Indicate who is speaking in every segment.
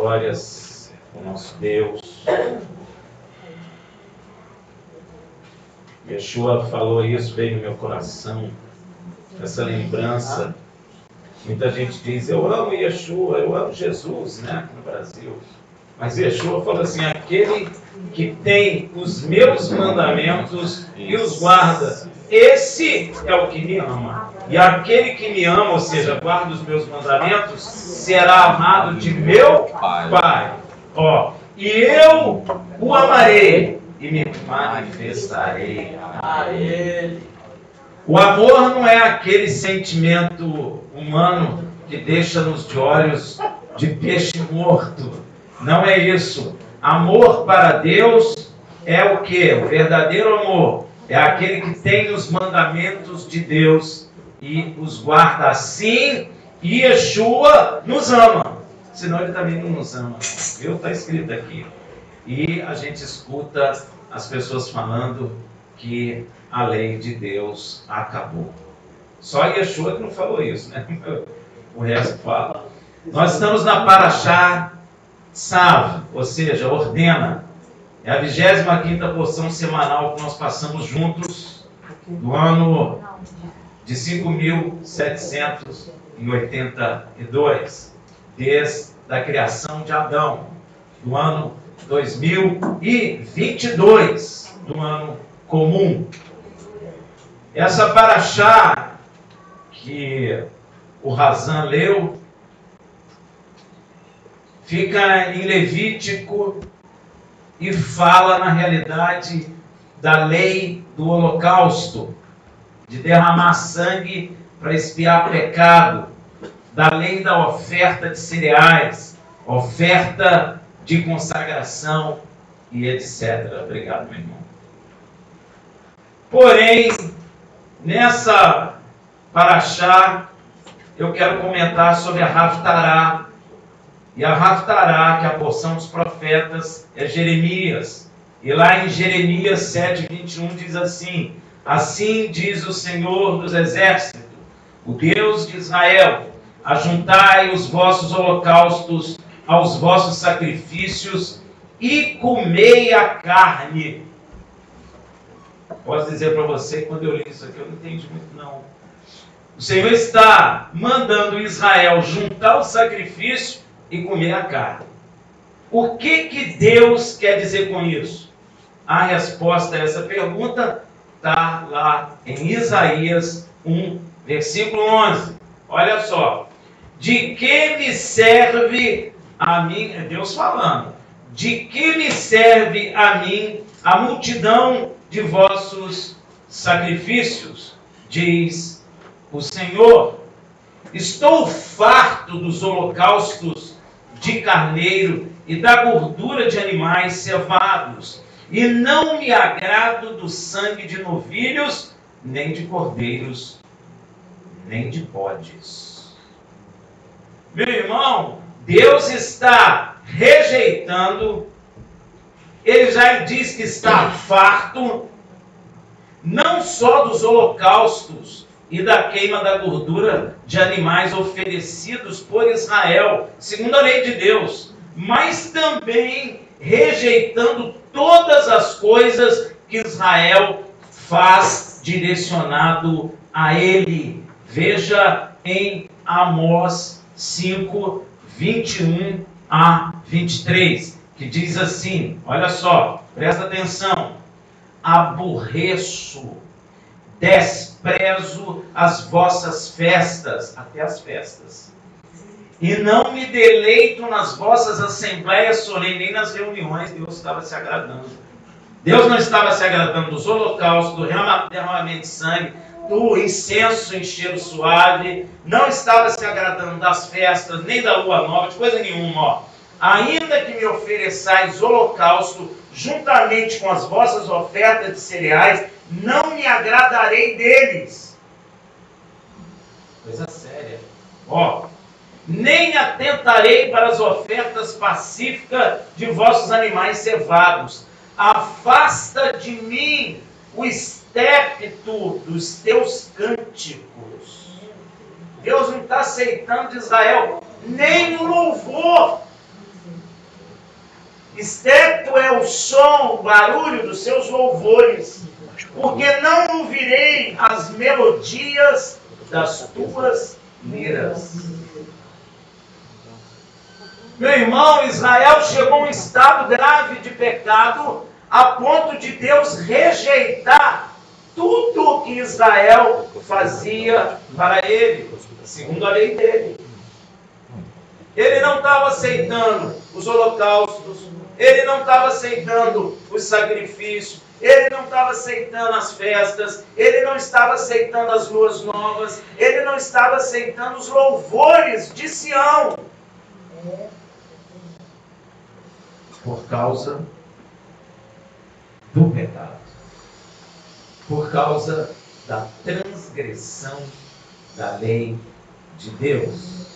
Speaker 1: glórias ao nosso Deus. Yeshua falou isso, veio no meu coração, essa lembrança. Muita gente diz, eu amo Yeshua, eu amo Jesus, né, aqui no Brasil. Mas Yeshua falou assim, aquele que tem os meus mandamentos e os guarda, esse é o que me ama. E aquele que me ama, ou seja, guarda os meus mandamentos, será amado de meu Pai. Ó, e eu o amarei e me manifestarei a Ele. O amor não é aquele sentimento humano que deixa-nos de olhos de peixe morto. Não é isso. Amor para Deus é o quê? O verdadeiro amor é aquele que tem os mandamentos de Deus e os guarda. Assim, Yeshua nos ama. Senão ele também não nos ama. Viu? Está escrito aqui. E a gente escuta as pessoas falando que a lei de Deus acabou. Só Yeshua que não falou isso, né? O resto fala. Nós estamos na Parashá Tzav, ou seja, ordena. É a 25ª porção semanal que nós passamos juntos do ano de 5.782, desde a criação de Adão, do ano 2022, do ano comum. Essa Parashá que o Razan leu fica em Levítico e fala na realidade da lei do holocausto, de derramar sangue para expiar pecado, da lei da oferta de cereais, oferta de consagração e etc. Obrigado, meu irmão. Porém, nessa Parashá, eu quero comentar sobre a Haftará. E a Haftará, que é a porção dos profetas, é Jeremias. E lá em Jeremias 7:21 diz assim: assim diz o Senhor dos Exércitos, o Deus de Israel, ajuntai os vossos holocaustos aos vossos sacrifícios e comei a carne. Posso dizer para você que quando eu li isso aqui, eu não entendi muito não. O Senhor está mandando Israel juntar o sacrifício e comer a carne. O que Deus quer dizer com isso? A resposta a essa pergunta está lá em Isaías 1, versículo 11. Olha só. De que me serve a mim, é Deus falando, de que me serve a mim a multidão de vossos sacrifícios? Diz o Senhor. Estou farto dos holocaustos de carneiro e da gordura de animais cevados, e não me agrado do sangue de novilhos, nem de cordeiros, nem de bodes. Meu irmão, Deus está rejeitando, Ele já diz que está farto, não só dos holocaustos e da queima da gordura de animais oferecidos por Israel, segundo a lei de Deus, mas também rejeitando todas as coisas que Israel faz direcionado a ele. Veja em Amós 5, 21 a 23, que diz assim, olha só, presta atenção: aborreço, desprezo as vossas festas, até as festas, e não me deleito nas vossas assembleias solenes, nem nas reuniões. Deus estava se agradando. Deus não estava se agradando dos holocaustos, do derramamento de sangue, do incenso em cheiro suave, não estava se agradando das festas, nem da lua nova, de coisa nenhuma. Ó. Ainda que me ofereçais holocausto, juntamente com as vossas ofertas de cereais, não me agradarei deles. Coisa séria. Ó, nem atentarei para as ofertas pacíficas de vossos animais cevados. Afasta de mim o estépito dos teus cânticos. Deus não está aceitando de Israel nem o louvor. excepto é o som, o barulho dos seus louvores, porque não ouvirei as melodias das tuas liras. Meu irmão, Israel chegou a um estado grave de pecado, a ponto de Deus rejeitar tudo o que Israel fazia para ele, segundo a lei dele. Ele não estava aceitando os holocaustos, ele não estava aceitando os sacrifícios, ele não estava aceitando as festas, ele não estava aceitando as luas novas, ele não estava aceitando os louvores de Sião. Por causa do pecado. Por causa da transgressão da lei de Deus.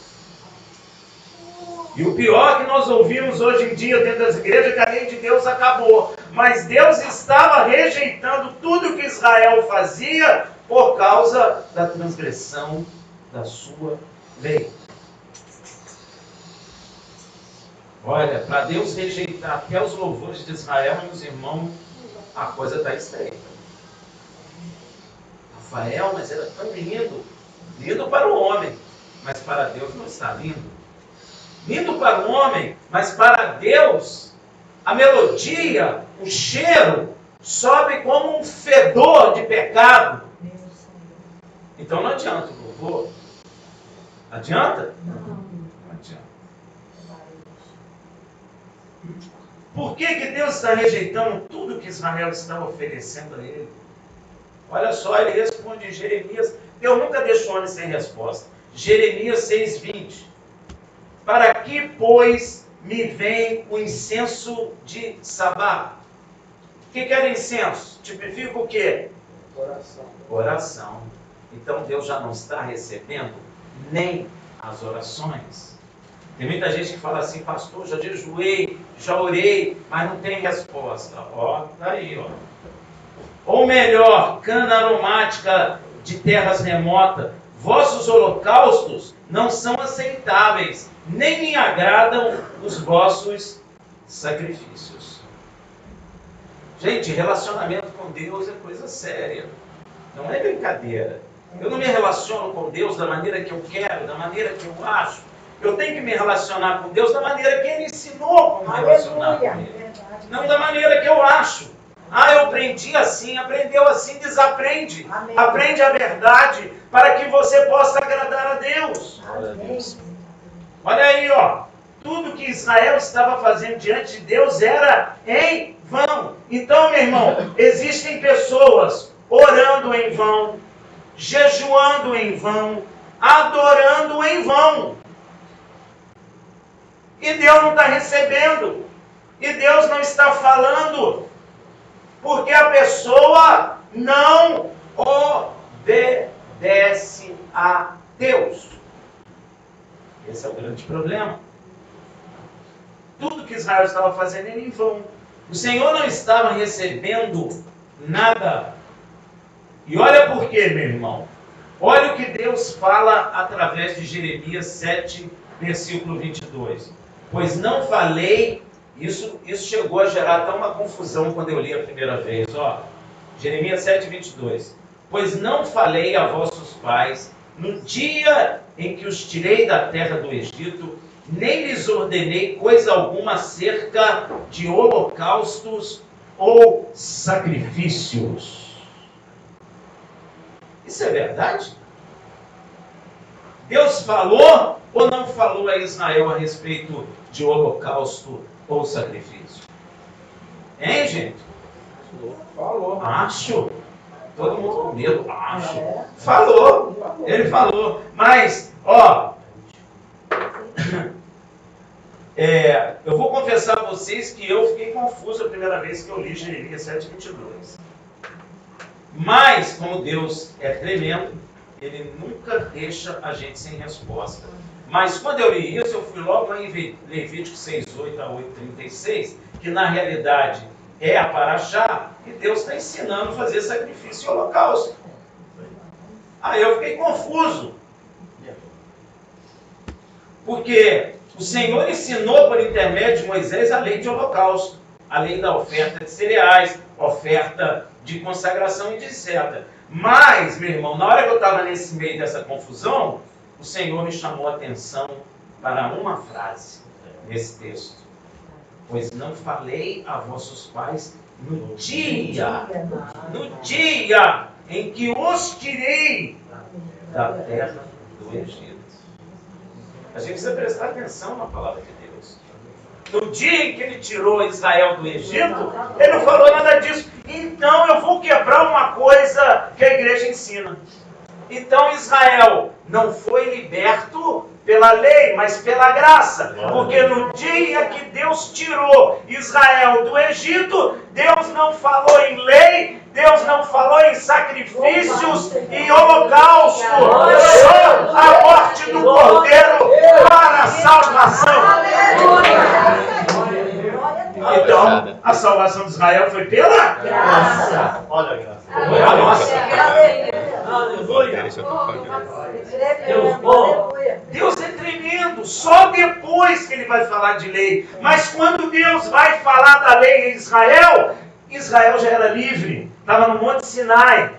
Speaker 1: E o pior que nós ouvimos hoje em dia dentro das igrejas é que a lei de Deus acabou. Mas Deus estava rejeitando tudo que Israel fazia por causa da transgressão da sua lei. Olha, para Deus rejeitar até os louvores de Israel, meus irmãos, a coisa está estreita. Rafael, mas era tão lindo. Lindo para o homem, mas para Deus não está lindo. Lindo para o homem, mas para Deus, a melodia, o cheiro, sobe como um fedor de pecado. Então não adianta o louvor. Adianta? Não adianta. Por que Deus está rejeitando tudo que Israel está oferecendo a ele? Olha só, ele responde em Jeremias. Deus nunca deixou homem sem resposta. Jeremias 6:20. Para que, pois, me vem o incenso de Sabá? O que era incenso? Tipifica o quê?
Speaker 2: Oração.
Speaker 1: Oração. Então Deus já não está recebendo nem as orações. Tem muita gente que fala assim, pastor, já jejuei, já orei, mas não tem resposta. Ó, tá aí, ó. Ou melhor, cana aromática de terras remotas, vossos holocaustos não são aceitáveis, nem me agradam os vossos sacrifícios. Gente, relacionamento com Deus é coisa séria, não é brincadeira. Eu não me relaciono com Deus da maneira que eu quero, da maneira que eu acho. Eu tenho que me relacionar com Deus da maneira que Ele ensinou como relacionar com Ele. Não da maneira que eu acho. Ah, eu aprendi assim, aprendeu assim, desaprende. Amém. Aprende a verdade para que você possa agradar a Deus. Amém. Olha aí, ó. Tudo que Israel estava fazendo diante de Deus era em vão. Então, meu irmão, existem pessoas orando em vão, jejuando em vão, adorando em vão. E Deus não está recebendo. E Deus não está falando. Porque a pessoa não obedece a Deus. Esse é o grande problema. Tudo que Israel estava fazendo era em vão. O Senhor não estava recebendo nada. E olha por quê, meu irmão. Olha o que Deus fala através de Jeremias 7, versículo 22. Pois não falei, isso chegou a gerar até uma confusão quando eu li a primeira vez. Ó, Jeremias 7, 22. Pois não falei a vossos pais, no dia em que os tirei da terra do Egito, nem lhes ordenei coisa alguma acerca de holocaustos ou sacrifícios. Isso é verdade? Deus falou ou não falou a Israel a respeito de holocausto ou sacrifício? Hein, gente?
Speaker 2: Falou.
Speaker 1: Acho. Todo mundo com medo. Acho. Falou. Ele falou. Mas, ó. Eu vou confessar a vocês que eu fiquei confuso a primeira vez que eu li Jeremias 7:22. Mas, como Deus é tremendo, Ele nunca deixa a gente sem resposta. Mas quando eu li isso, eu fui logo em Levítico 6:8 a 8:36, que na realidade é a paraxá, e Deus está ensinando a fazer sacrifício e holocausto. Aí eu fiquei confuso. Porque O Senhor ensinou por intermédio de Moisés a lei de holocausto, a lei da oferta de cereais, oferta de consagração e de seta. Mas, meu irmão, na hora que eu estava nesse meio dessa confusão, o Senhor me chamou a atenção para uma frase nesse texto. Pois não falei a vossos pais no dia em que os tirei da terra do Egito. A gente precisa prestar atenção na palavra de Deus. No dia em que ele tirou Israel do Egito, ele não falou nada disso. Então eu vou quebrar uma coisa que a igreja ensina. Então Israel não foi liberto pela lei, mas pela graça. Porque no dia que Deus tirou Israel do Egito, Deus não falou em lei, Deus não falou em sacrifícios e holocausto. Só a morte do Cordeiro para a salvação. Então, a salvação de Israel foi pela graça.
Speaker 2: Olha a graça.
Speaker 1: Foi a nossa. Deus é tremendo, só depois que ele vai falar de lei. Mas quando Deus vai falar da lei em Israel, Israel já era livre, estava no Monte Sinai,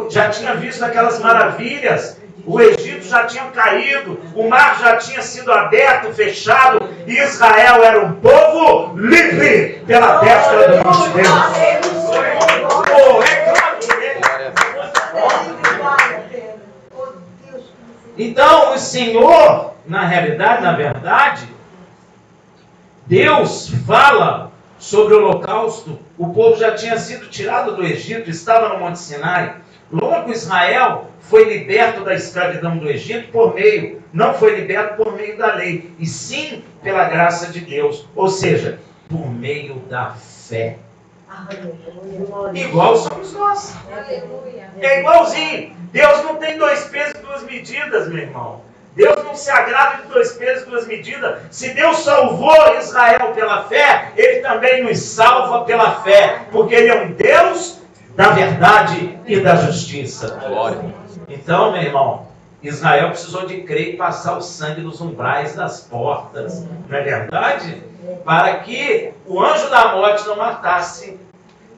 Speaker 1: já tinha visto aquelas maravilhas, o Egito já tinha caído, o mar já tinha sido aberto, fechado, e Israel era um povo livre pela destra do nosso Deus. É claro que é. Então o Senhor, na realidade, na verdade, Deus fala sobre o holocausto. O povo já tinha sido tirado do Egito, estava no Monte Sinai. Logo Israel foi liberto da escravidão do Egito não foi liberto por meio da lei, e sim pela graça de Deus, ou seja, por meio da fé. Igual somos nós. É igualzinho. Deus não tem 2 pesos e 2 medidas, meu irmão. Deus não se agrada de 2 pesos e 2 medidas. Se Deus salvou Israel pela fé, Ele também nos salva pela fé, porque Ele é um Deus da verdade e da justiça. Glória. Então, meu irmão, Israel precisou de crer e passar o sangue nos umbrais das portas, não é verdade? Para que o anjo da morte não matasse.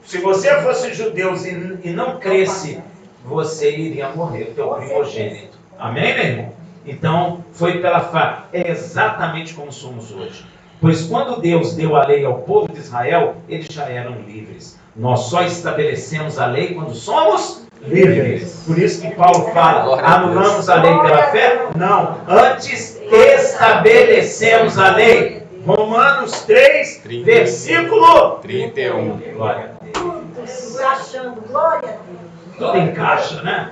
Speaker 1: Se você fosse judeu e não cresce, você iria morrer, teu primogênito. Amém, meu irmão? Então, foi pela fé. É exatamente como somos hoje. Pois quando Deus deu a lei ao povo de Israel, eles já eram livres. Nós só estabelecemos a lei quando somos livres. Por isso que Paulo fala, anulamos a lei pela fé? Não. Antes estabelecemos a lei. Romanos 3, versículo 31. Glória a Deus.
Speaker 3: Encaixando, glória a Deus.
Speaker 1: Tudo encaixa, né?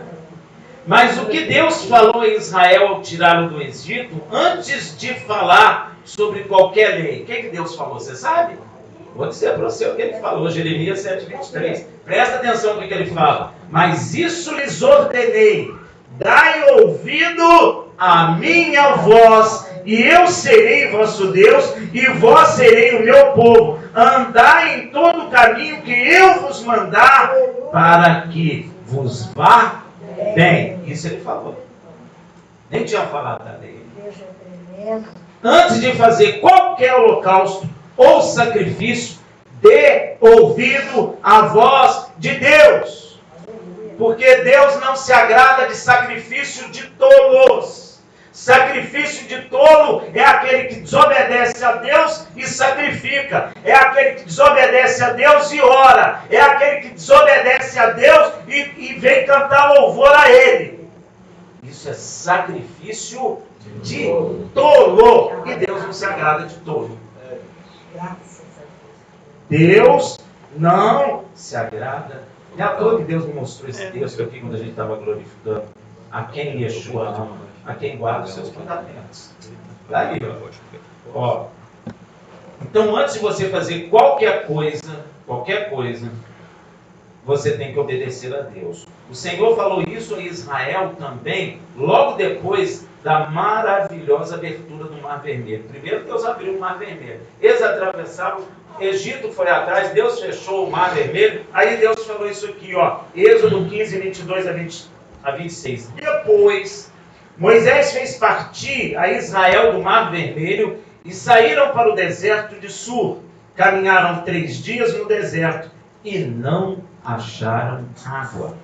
Speaker 1: Mas o que Deus falou em Israel ao tirá-lo do Egito, antes de falar sobre qualquer lei, o que Deus falou? Você sabe? Vou dizer para você o que ele falou, Jeremias 7,23. Presta atenção no que ele fala. Mas isso lhes ordenei, dai ouvido à minha voz, e eu serei vosso Deus, e vós serei o meu povo. Andai em todo o caminho que eu vos mandar, para que vos vá bem. Isso ele falou. Nem tinha falado da lei. Antes de fazer qualquer holocausto ou sacrifício, dê ouvido à voz de Deus. Porque Deus não se agrada de sacrifício de tolos. Sacrifício de tolo é aquele que desobedece a Deus e sacrifica. É aquele que desobedece a Deus e ora. É aquele que desobedece a Deus e vem cantar louvor a Ele. Isso é sacrifício de tolo. E Deus não se agrada de tolo. Deus não se agrada. É à toa que Deus me mostrou esse texto aqui quando a gente estava glorificando. A quem Yeshua ama, a quem guarda os seus mandamentos. Está aí, ó. Então, antes de você fazer qualquer coisa, você tem que obedecer a Deus. O Senhor falou isso a Israel também, logo depois da maravilhosa abertura do Mar Vermelho. Primeiro Deus abriu o Mar Vermelho. Eles atravessaram, Egito foi atrás, Deus fechou o Mar Vermelho. Aí Deus falou isso aqui, ó, Êxodo 15, 22 a 26. Depois Moisés fez partir a Israel do Mar Vermelho e saíram para o deserto de Sur. Caminharam 3 dias no deserto e não acharam água.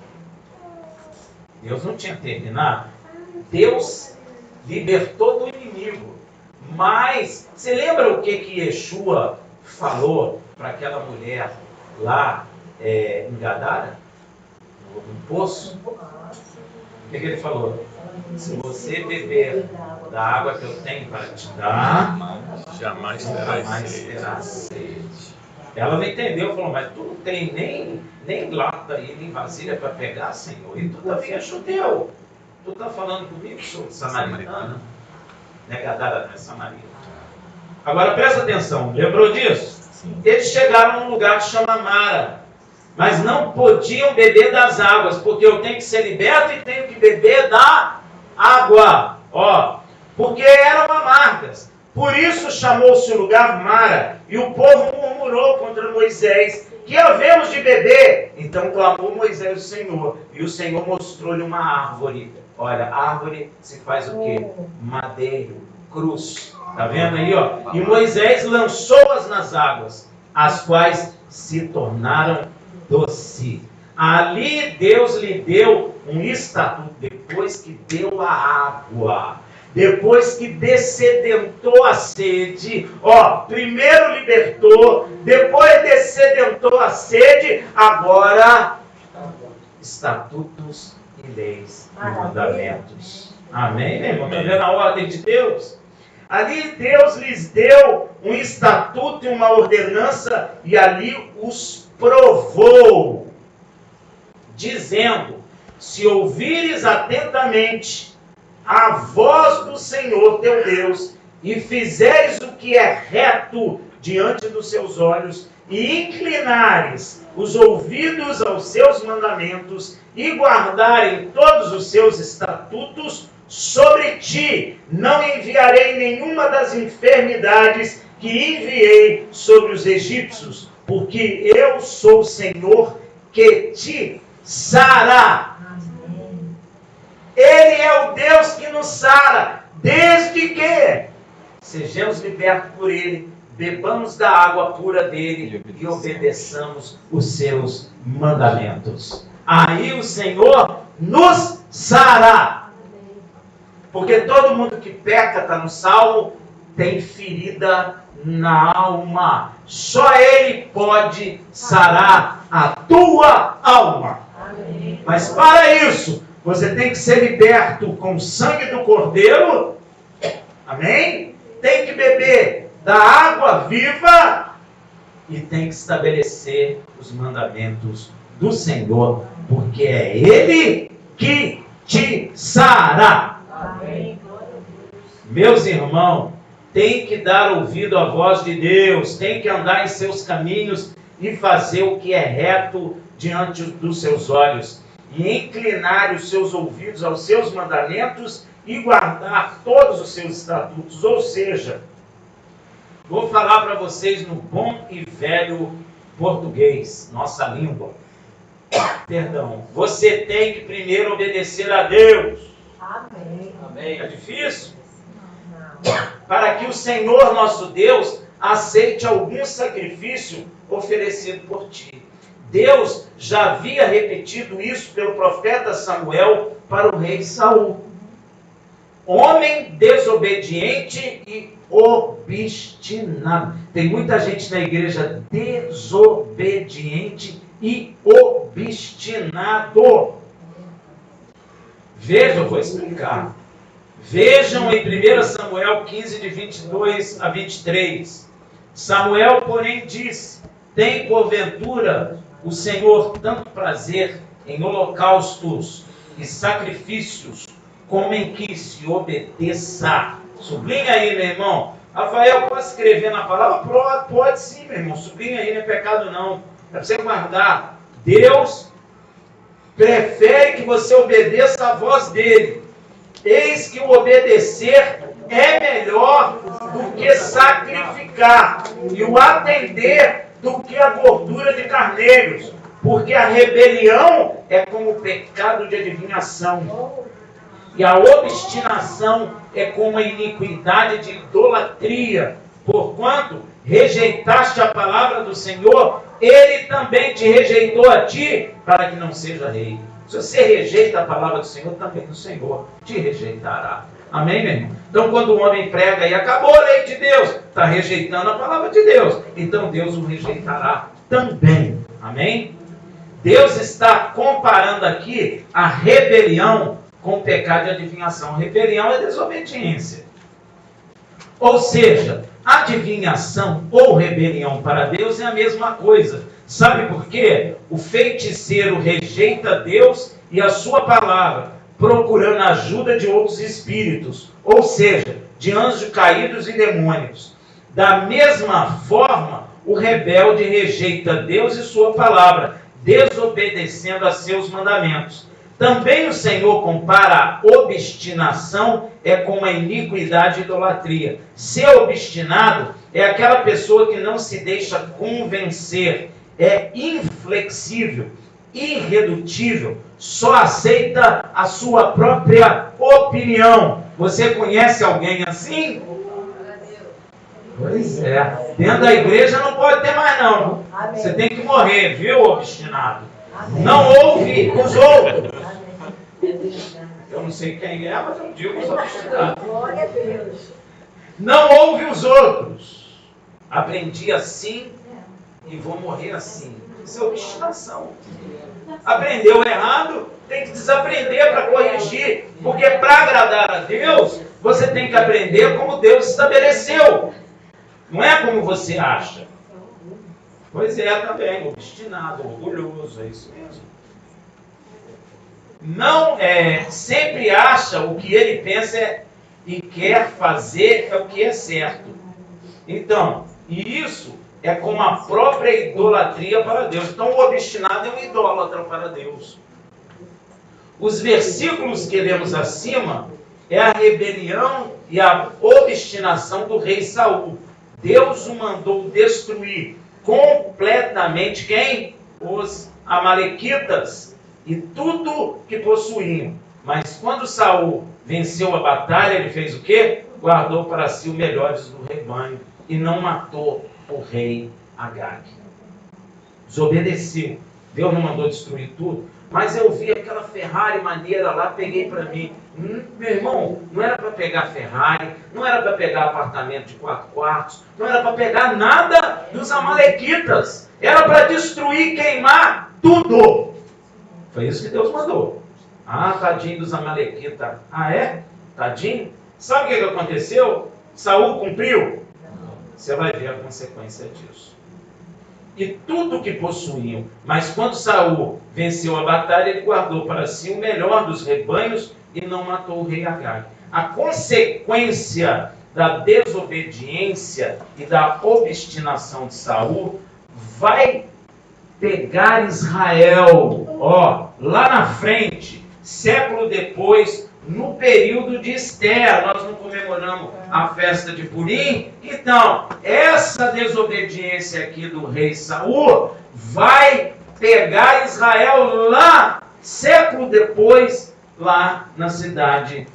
Speaker 1: Deus não tinha terminado. Deus libertou do inimigo. Mas, você lembra o que Yeshua falou para aquela mulher lá em Gadara? No poço? O que ele falou? Se você beber da água que eu tenho para te dar,
Speaker 3: jamais
Speaker 1: terá sede. Ela não entendeu, falou, mas tu não tem nem lata aí, nem vasilha para pegar, Senhor. E tu também é judeu. Tu está falando comigo, sou samaritana? Gadara não é Samaria. Agora presta atenção, lembrou disso? Sim. Eles chegaram num lugar que chama Mara, mas não podiam beber das águas, porque eu tenho que ser liberto e tenho que beber da água, porque eram amargas. Por isso chamou-se o lugar Mara, e o povo murmurou contra Moisés, que havemos de beber. Então clamou Moisés ao Senhor, e o Senhor mostrou-lhe uma árvore. Olha, árvore se faz o quê? Madeiro, cruz. Está vendo aí, E Moisés lançou-as nas águas, as quais se tornaram doce. Ali Deus lhe deu um estatuto, depois que deu a água, depois que descedentou a sede, primeiro libertou, depois descedentou a sede, agora estatutos e leis e mandamentos. Amém, meu irmão? Está vendo a ordem de Deus? Ali Deus lhes deu um estatuto e uma ordenança, e ali os provou, dizendo: se ouvires atentamente a voz do Senhor teu Deus, e fizeres o que é reto diante dos seus olhos, e inclinares os ouvidos aos seus mandamentos, e guardarem todos os seus estatutos, sobre ti não enviarei nenhuma das enfermidades que enviei sobre os egípcios, porque eu sou o Senhor que te sara. Ele é o Deus que nos sara, desde que sejamos libertos por Ele, bebamos da água pura dele e obedeçamos os seus mandamentos. Aí o Senhor nos sara. Porque todo mundo que peca, está no Salmo, tem ferida na alma. Só Ele pode sarar a tua alma. Amém. Mas para isso, você tem que ser liberto com o sangue do Cordeiro. Amém? Tem que beber da água viva e tem que estabelecer os mandamentos do Senhor, porque é Ele que te sara. Amém. Meus irmãos, tem que dar ouvido à voz de Deus, tem que andar em seus caminhos e fazer o que é reto diante dos seus olhos, e inclinar os seus ouvidos aos seus mandamentos e guardar todos os seus estatutos. Ou seja, vou falar para vocês no bom e velho português, nossa língua. Perdão, você tem que primeiro obedecer a Deus.
Speaker 4: Amém.
Speaker 1: Amém. É difícil? Para que o Senhor nosso Deus aceite algum sacrifício oferecido por ti. Deus já havia repetido isso pelo profeta Samuel para o rei Saul. Homem desobediente e obstinado. Tem muita gente na igreja desobediente e obstinado. Vejam, eu vou explicar. Vejam em 1 Samuel 15, de 22 a 23. Samuel, porém, disse: tem porventura o Senhor tanto prazer em holocaustos e sacrifícios, como em que se obedeça. Sublinha aí, meu irmão. Rafael, posso escrever na palavra? Pode sim, meu irmão. Sublinha aí, não é pecado não. É para você guardar. Deus prefere que você obedeça a voz dele. Eis que o obedecer é melhor do que sacrificar, e o atender do que a gordura de carneiros, porque a rebelião é como o pecado de adivinhação. E a obstinação é como a iniquidade de idolatria. Porquanto rejeitaste a palavra do Senhor, Ele também te rejeitou a ti, para que não seja rei. Se você rejeita a palavra do Senhor, também o Senhor te rejeitará. Amém, meu irmão? Então, quando o homem prega e acabou a lei de Deus, está rejeitando a palavra de Deus. Então, Deus o rejeitará também. Amém? Deus está comparando aqui a rebelião com o pecado de adivinhação. Rebelião é desobediência. Ou seja, adivinhação ou rebelião para Deus é a mesma coisa. Sabe por quê? O feiticeiro rejeita Deus e a sua palavra, procurando a ajuda de outros espíritos, ou seja, de anjos caídos e demônios. Da mesma forma, o rebelde rejeita Deus e sua palavra, desobedecendo a seus mandamentos. Também o Senhor compara a obstinação com a iniquidade e idolatria. Ser obstinado é aquela pessoa que não se deixa convencer, é inflexível, irredutível, só aceita a sua própria opinião. Você conhece alguém assim? Pois é. Dentro da igreja não pode ter mais não. Você tem que morrer, viu, obstinado? Não ouve os outros. Eu não sei quem é, mas eu digo os obstinados.
Speaker 3: Glória a Deus.
Speaker 1: Não ouve os outros. Aprendi assim e vou morrer assim. Isso é obstinação. Aprendeu errado, tem que desaprender para corrigir. Porque para agradar a Deus, você tem que aprender como Deus estabeleceu. Não é como você acha. Pois é, também, obstinado, orgulhoso, é isso mesmo. Não sempre acha o que ele pensa e quer fazer é o que é certo. Então, e isso é como a própria idolatria para Deus. Então, o obstinado é um idólatra para Deus. Os versículos que lemos acima é a rebelião e a obstinação do rei Saul. Deus o mandou destruir completamente quem? Os amalequitas e tudo que possuíam. Mas quando Saul venceu a batalha, ele fez o quê? Guardou para si os melhores do rebanho e não matou o rei Agag. Desobedeceu. Deus não mandou destruir tudo. Mas eu vi aquela Ferrari maneira lá, peguei para mim. Meu irmão, não era para pegar Ferrari, não era para pegar apartamento de 4 quartos, não era para pegar nada dos amalequitas. Era para destruir, queimar tudo. Foi isso que Deus mandou. Ah, tadinho dos amalequitas. Ah, é? Tadinho? Sabe o que aconteceu? Saul cumpriu? Você vai ver a consequência disso. E tudo que possuíam. Mas quando Saul venceu a batalha, ele guardou para si o melhor dos rebanhos e não matou o rei Agag. A consequência da desobediência e da obstinação de Saul vai pegar Israel, lá na frente, século depois, no período de Esther. Nós não comemoramos a festa de Purim. Então, essa desobediência aqui do rei Saul vai pegar Israel lá, século depois, lá na cidade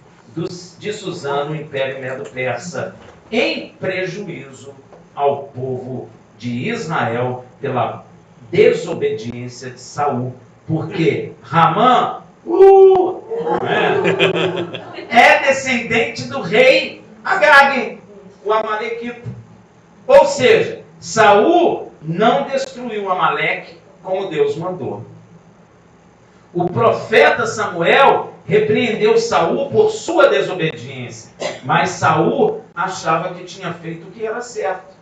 Speaker 1: de Suzã, no Império Medo-Persa, em prejuízo ao povo de Israel pela desobediência de Saul. Porque Ramã é descendente do rei Agag, o amalequita. Ou seja, Saul não destruiu Amaleque como Deus mandou. O profeta Samuel repreendeu Saul por sua desobediência, mas Saul achava que tinha feito o que era certo.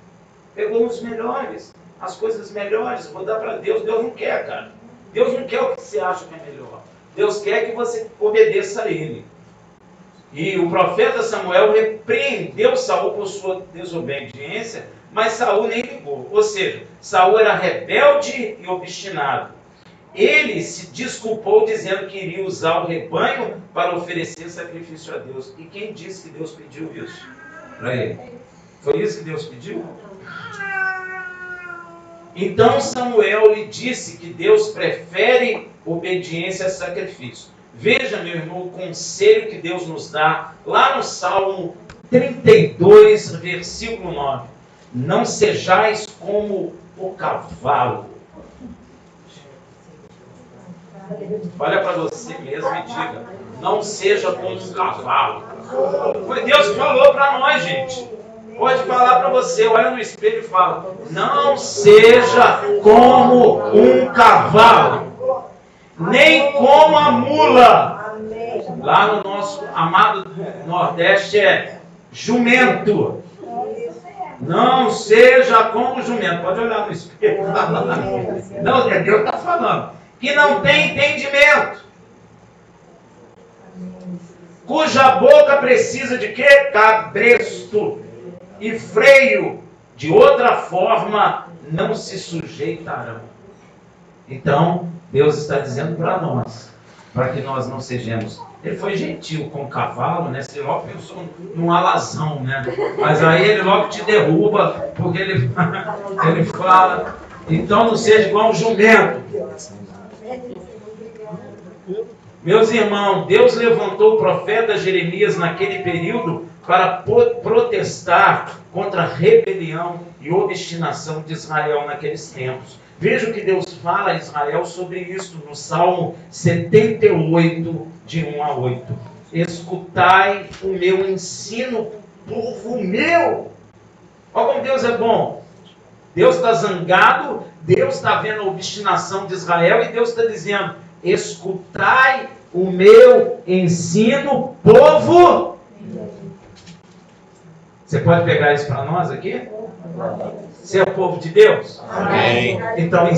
Speaker 1: Pegou os melhores, as coisas melhores, vou dar para Deus. Deus não quer, cara. Deus não quer o que você acha que é melhor. Deus quer que você obedeça a Ele. E o profeta Samuel repreendeu Saul por sua desobediência, mas Saul nem ligou. Ou seja, Saul era rebelde e obstinado. Ele se desculpou dizendo que iria usar o rebanho para oferecer sacrifício a Deus. E quem disse que Deus pediu isso para ele? Foi isso que Deus pediu? Então Samuel lhe disse que Deus prefere obediência a sacrifício. Veja, meu irmão, o conselho que Deus nos dá lá no Salmo 32, versículo 9. Não sejais como o cavalo. Olha para você mesmo e diga: não seja como um cavalo. Foi Deus que falou para nós, gente. Pode falar para você, olha no espelho e fala: não seja como um cavalo, nem como a mula. Lá no nosso amado Nordeste é jumento. Não seja como jumento. Pode olhar no espelho. Não, Deus está falando. Que não tem entendimento. Cuja boca precisa de quê? Cabresto e freio. De outra forma, não se sujeitarão. Então, Deus está dizendo para nós, para que nós não sejamos. Ele foi gentil com o cavalo, né? Você logo pensou num alazão, né? Mas aí ele logo te derruba, porque ele fala, então não seja igual um jumento. Meus irmãos, Deus levantou o profeta Jeremias naquele período para protestar contra a rebelião e obstinação de Israel naqueles tempos. Veja o que Deus fala a Israel sobre isso no Salmo 78, de 1 a 8. Escutai o meu ensino, povo meu. Olha como Deus é bom. Deus está zangado, Deus está vendo a obstinação de Israel e Deus está dizendo: escutai o meu ensino, povo. Você pode pegar isso para nós aqui? Você é o povo de Deus?
Speaker 3: Amém.
Speaker 1: Então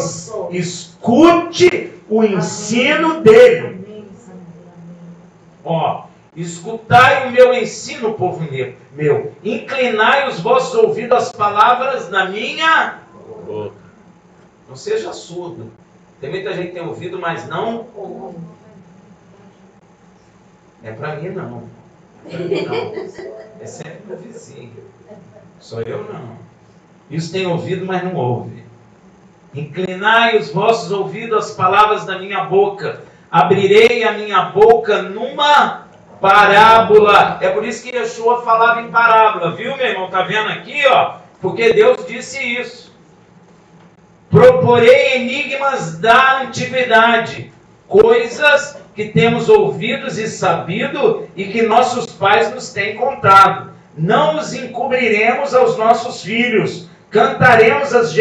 Speaker 1: escute o ensino dele. Ó, escutai o meu ensino, povo meu. Inclinai os vossos ouvidos às palavras da minha boca. Não seja surdo. Tem muita gente que tem ouvido, mas não. É para mim não. É para mim não. É sempre para o vizinho. Sou eu não. Isso tem ouvido, mas não ouve. Inclinai os vossos ouvidos às palavras da minha boca. Abrirei a minha boca numa parábola. É por isso que Yeshua falava em parábola. Viu, meu irmão? Está vendo aqui, ó? Porque Deus disse isso. Proporei enigmas da antiguidade. Coisas que temos ouvidos e sabido e que nossos pais nos têm contado. Não os encobriremos aos nossos filhos. Cantaremos as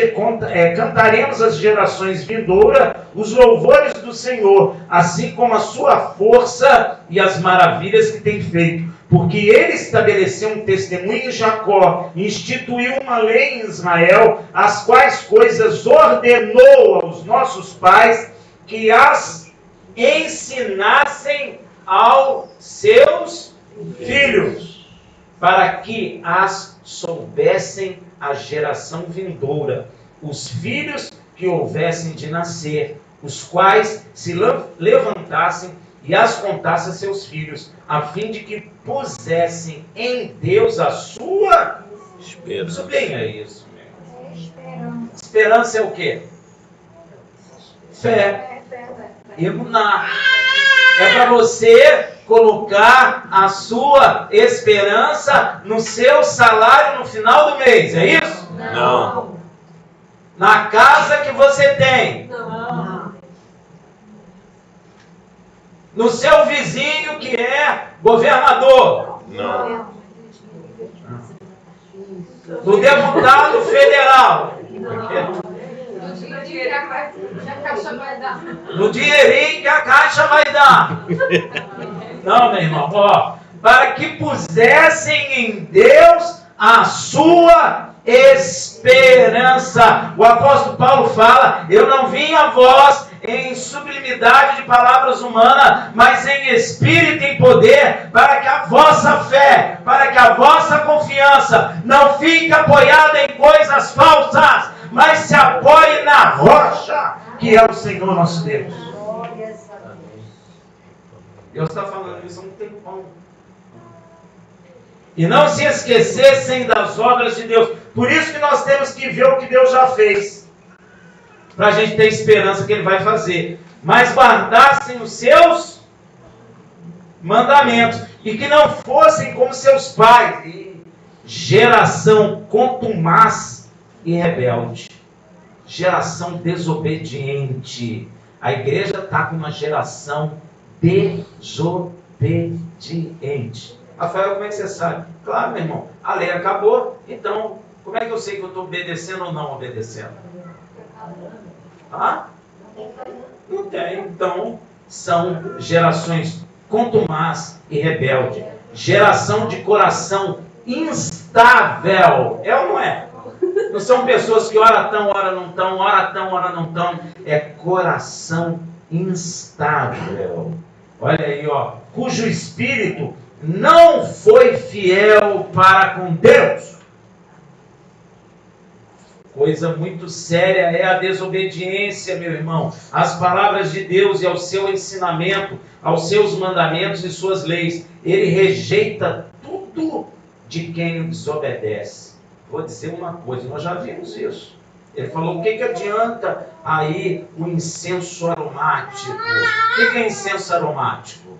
Speaker 1: gerações vindouras os louvores do Senhor, assim como a sua força e as maravilhas que tem feito. Porque ele estabeleceu um testemunho em Jacó, instituiu uma lei em Israel, as quais coisas ordenou aos nossos pais que as ensinassem aos seus filhos, para que as soubessem a geração vindoura, os filhos que houvessem de nascer, os quais se levantassem e as contassem a seus filhos, a fim de que pusessem em Deus a sua esperança. Sublinha isso. Esperança é o quê? Fé. Emuná. É para você colocar a sua esperança no seu salário no final do mês, é isso?
Speaker 3: Não.
Speaker 1: Na casa que você tem.
Speaker 4: Não.
Speaker 1: No seu vizinho que é governador.
Speaker 3: Não.
Speaker 1: No deputado federal. No dinheirinho que a Caixa vai dar. Não, meu irmão, ó. Para que pusessem em Deus a sua esperança. O apóstolo Paulo fala: eu não vim a vós em sublimidade de palavras humanas, mas em espírito e em poder, para que a vossa fé, para que a vossa confiança não fique apoiada em coisas falsas, mas se apoie na rocha, que é o Senhor nosso Deus. Deus está falando isso há um tempão. E não se esquecessem das obras de Deus. Por isso que nós temos que ver o que Deus já fez, para a gente ter esperança que Ele vai fazer. Mas guardassem os seus mandamentos, e que não fossem como seus pais, e geração contumaz e rebelde, geração desobediente. A igreja está com uma geração desobediente. Rafael, como é que você sabe? Claro, meu irmão, a lei acabou, então como é que eu sei que eu estou obedecendo ou não obedecendo? Ah? Não tem. Então, são gerações contumaz e rebelde. Geração de coração instável. É ou não é? Não são pessoas que ora estão, ora não estão, ora estão, ora não estão. É coração instável. Olha aí, ó. Cujo espírito não foi fiel para com Deus. Coisa muito séria é a desobediência, meu irmão, às palavras de Deus e ao seu ensinamento, aos seus mandamentos e suas leis. Ele rejeita tudo de quem o desobedece. Vou dizer uma coisa, nós já vimos isso. Ele falou, o que adianta aí o incenso aromático? O que é incenso aromático?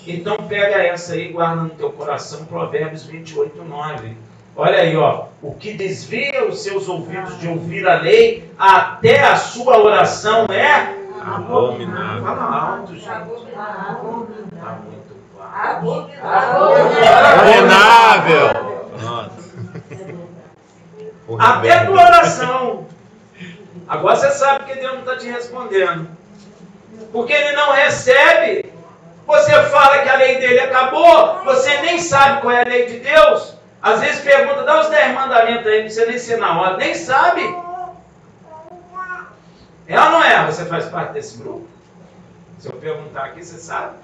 Speaker 1: Então pega essa aí e guarda no teu coração, Provérbios 28, 9. Olha aí, ó. O que desvia os seus ouvidos de ouvir a lei, até a sua oração é abominável. Fala alto, gente. Está muito claro.
Speaker 3: Abominável.
Speaker 1: Até a tua oração. Agora você sabe que Deus não está te respondendo. Porque Ele não recebe. Você fala que a lei dele acabou, você nem sabe qual é a lei de Deus. Às vezes pergunta, dá os 10 mandamentos aí, não precisa nem ser na hora, nem sabe. É ou não é? Você faz parte desse grupo? Se eu perguntar aqui, você sabe?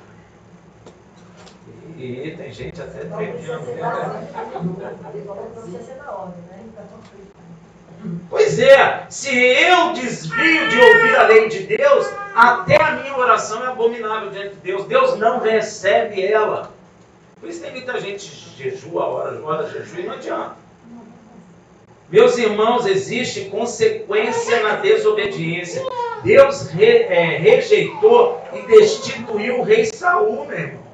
Speaker 1: E tem gente até tremendo. Pois é, se eu desvio de ouvir a lei de Deus, até a minha oração é abominável diante de Deus. Deus não recebe ela. Por isso tem muita gente que jejua, ora jejua e não adianta. Meus irmãos, existe consequência na desobediência. Deus rejeitou e destituiu o rei Saul, meu irmão,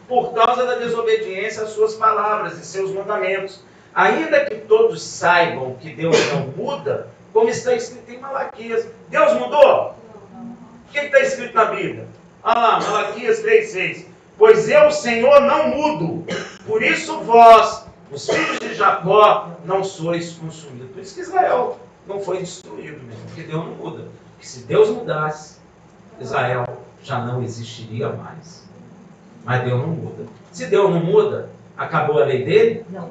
Speaker 1: por causa da desobediência às suas palavras e seus mandamentos. Ainda que todos saibam que Deus não muda, como está escrito em Malaquias. Deus mudou? O que está escrito na Bíblia? Olha lá, Malaquias 3,6. Pois eu, Senhor, não mudo. Por isso vós, os filhos de Jacó, não sois consumidos. Por isso que Israel não foi destruído mesmo, porque Deus não muda. Porque se Deus mudasse, Israel já não existiria mais. Mas Deus não muda. Se Deus não muda, acabou a lei dele? Não.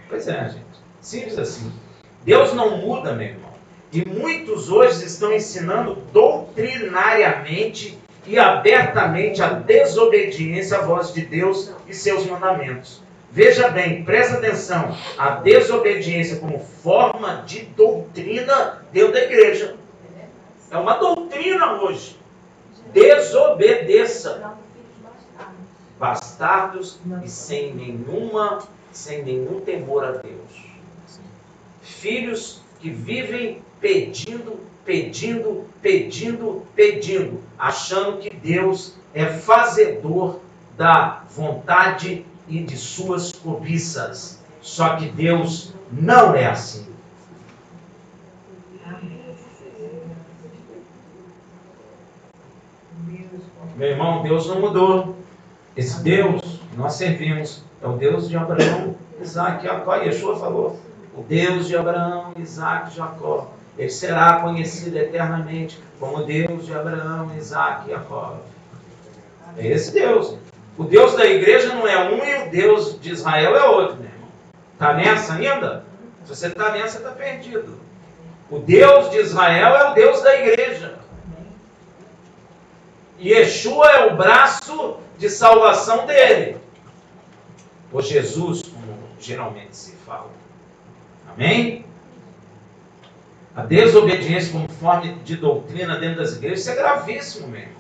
Speaker 1: Pois é, gente. Simples assim. Deus não muda, meu irmão. E muitos hoje estão ensinando doutrinariamente e abertamente a desobediência à voz de Deus e seus mandamentos. Veja bem, presta atenção. A desobediência como forma de doutrina dentro da igreja. É uma doutrina hoje. Desobedeça. Bastardos e sem nenhum temor a Deus. Filhos que vivem pedindo, achando que Deus é fazedor da vontade e de suas cobiças. Só que Deus não é assim. Meu irmão, Deus não mudou. Esse Deus que nós servimos é o Deus de Abraão, Isaac e Jacó. Yeshua falou, o Deus de Abraão, Isaac e Jacó. Ele será conhecido eternamente como Deus de Abraão, Isaac e Jacó. É esse Deus. O Deus da igreja não é um e o Deus de Israel é outro, meu irmão. Está nessa ainda? Se você está nessa, você está perdido. O Deus de Israel é o Deus da igreja. E Yeshua é o braço de salvação dele. Ou Jesus, como geralmente se fala. Amém? A desobediência como forma de doutrina dentro das igrejas, isso é gravíssimo, meu irmão.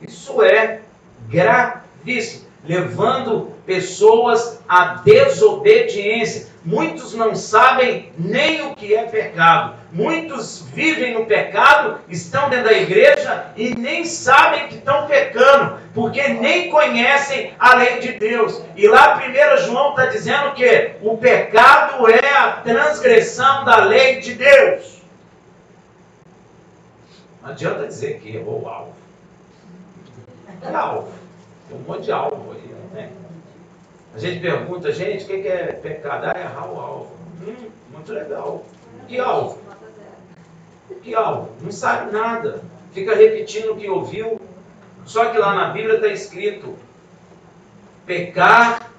Speaker 1: Isso é gravíssimo. Levando pessoas à desobediência. muitos não sabem nem o que é pecado. Muitos vivem no pecado, estão dentro da igreja e nem sabem que estão pecando, porque nem conhecem a lei de Deus. E lá 1 João está dizendo que o pecado é a transgressão da lei de Deus. Não adianta dizer que errou o alvo. Que alvo? Tem um monte de alvo aí, né? A gente pergunta, gente, o que é pecado? Ah, errar o alvo. Muito legal. Que alvo? Que alvo? Não sabe nada. Fica repetindo o que ouviu. Só que lá na Bíblia está escrito: pecar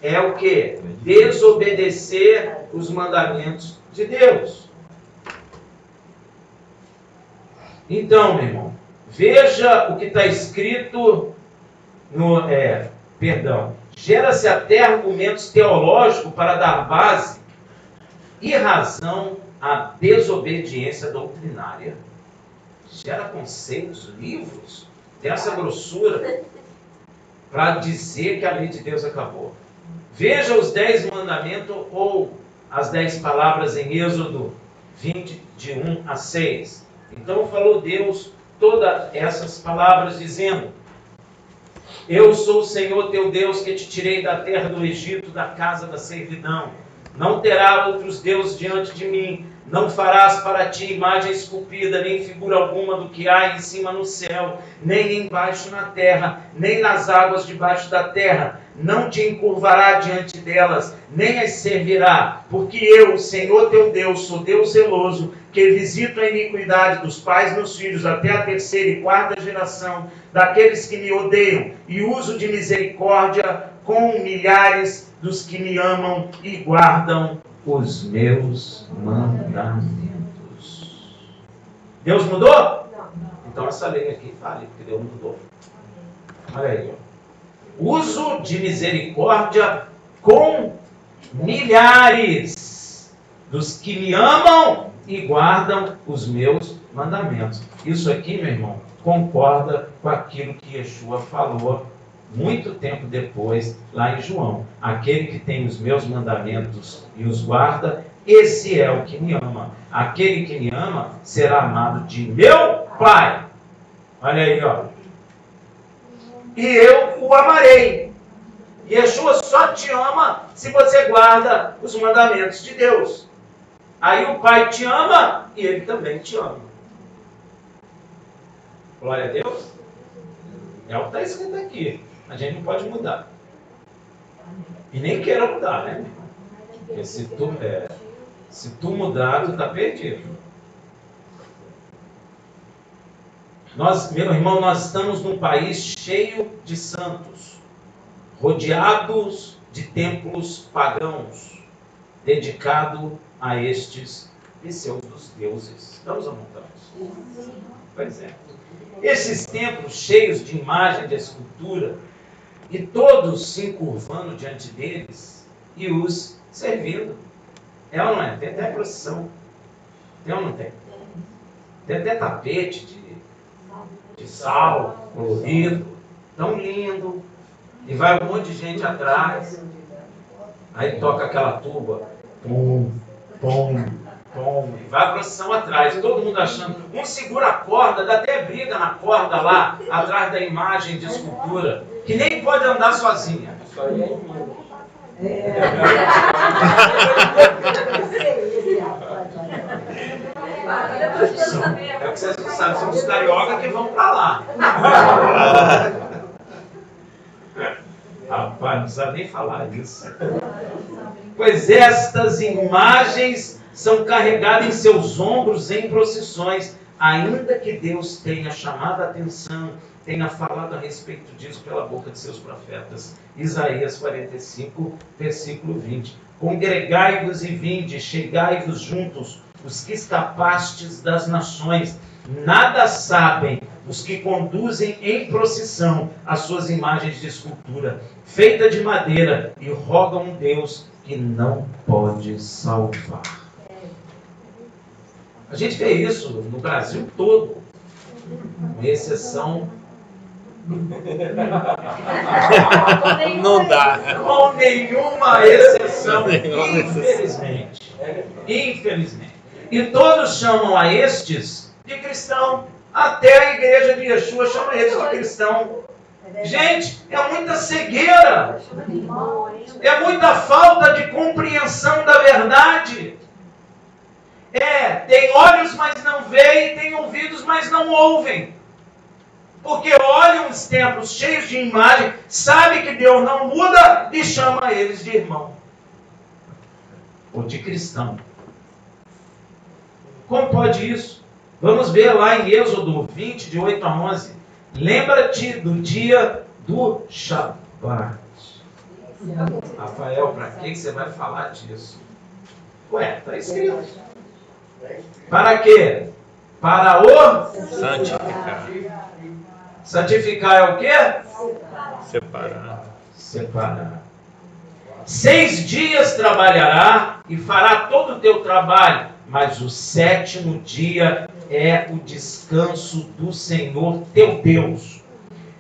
Speaker 1: é o quê? Desobedecer os mandamentos de Deus. Então, meu irmão, veja o que está escrito no... Gera-se até argumentos teológicos para dar base e razão à desobediência doutrinária. Gera conceitos, livros dessa grossura para dizer que a lei de Deus acabou. Veja os 10 mandamentos ou as 10 palavras em Êxodo 20, de 1 a 6. Então falou Deus todas essas palavras dizendo: eu sou o Senhor teu Deus que te tirei da terra do Egito, da casa da servidão. Não terá outros deuses diante de mim. Não farás para ti imagem esculpida, nem figura alguma do que há em cima no céu, nem embaixo na terra, nem nas águas debaixo da terra. Não te encurvará diante delas, nem as servirá, porque eu, o Senhor teu Deus, sou Deus zeloso, que visito a iniquidade dos pais nos filhos até a 3ª e 4ª geração daqueles que me odeiam, e uso de misericórdia com milhares dos que me amam e guardam os meus mandamentos. Deus mudou? Não. Então essa lei aqui fale, porque Deus mudou. Olha aí. Uso de misericórdia com milhares dos que me amam e guardam os meus mandamentos. Isso aqui, meu irmão, concorda com aquilo que Yeshua falou muito tempo depois, lá em João. Aquele que tem os meus mandamentos e os guarda, esse é o que me ama. Aquele que me ama será amado de meu Pai. Olha aí, ó. E eu o amarei. Yeshua só te ama se você guarda os mandamentos de Deus. Aí o Pai te ama e Ele também te ama. Glória a Deus. É o que está escrito aqui. A gente não pode mudar. E nem queira mudar, né? Porque se tu mudar, tu está perdido. Meu irmão, nós estamos num país cheio de santos, rodeados de templos pagãos, dedicado a estes pseudos deuses. Estamos amontando. Pois é. Esses templos cheios de imagem de escultura, e todos se encurvando diante deles e os servindo. É ou não é? Tem até procissão. Tem ou não tem? Tem até tapete de sal, colorido, tão lindo. E vai um monte de gente atrás. Aí toca aquela tuba. Pum, pum, pum. E vai a procissão atrás. Todo mundo achando. Um segura a corda, dá até briga na corda lá, atrás da imagem de escultura. Que nem pode andar sozinha. É o que vocês não sabem, são os carioca que vão para lá. Rapaz, não sabe nem falar disso. Pois estas imagens são carregadas em seus ombros em procissões, ainda que Deus tenha chamado a atenção, tenha falado a respeito disso pela boca de seus profetas. Isaías 45, versículo 20. Congregai-vos e vinde, chegai-vos juntos, os que escapastes das nações. Nada sabem os que conduzem em procissão as suas imagens de escultura, feita de madeira, e rogam um Deus que não pode salvar. A gente vê isso no Brasil todo, com exceção...
Speaker 3: Não dá.
Speaker 1: Com nenhuma exceção. exceção, infelizmente. Infelizmente. E todos chamam a estes de cristão. Até a igreja de Yeshua chama eles de cristão. Gente, é muita cegueira. É muita falta de compreensão da verdade. Tem olhos, mas não veem, tem ouvidos, mas não ouvem. Porque olham os templos cheios de imagem, sabe que Deus não muda e chama eles de irmão. Ou de cristão. Como pode isso? Vamos ver lá em Êxodo 20, de 8 a 11. Lembra-te do dia do Shabat. Rafael, para que você vai falar disso? Ué, está escrito. Para quê? Para o
Speaker 3: santificar.
Speaker 1: Santificar é o quê? Separar. 6 dias trabalhará e fará todo o teu trabalho, mas o 7º dia é o descanso do Senhor teu Deus.